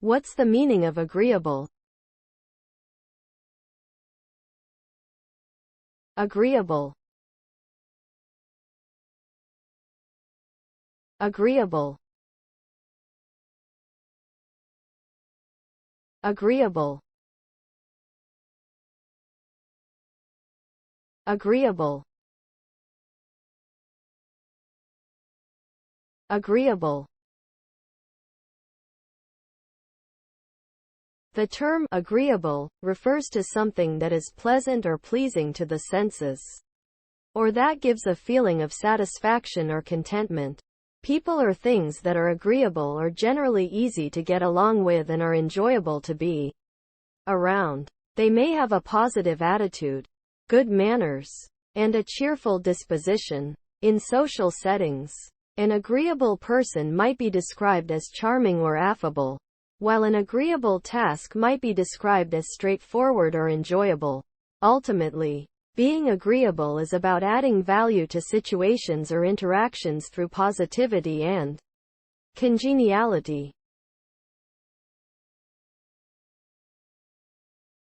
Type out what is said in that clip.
What's the meaning of agreeable? Agreeable. Agreeable. Agreeable. Agreeable. Agreeable. The term agreeable refers to something that is pleasant or pleasing to the senses, or that gives a feeling of satisfaction or contentment. People or things that are agreeable are generally easy to get along with and are enjoyable to be around. They may have a positive attitude, good manners, and a cheerful disposition. In social settings, an agreeable person might be described as charming or affable, while an agreeable task might be described as straightforward or enjoyable. Ultimately, being agreeable is about adding value to situations or interactions through positivity and congeniality.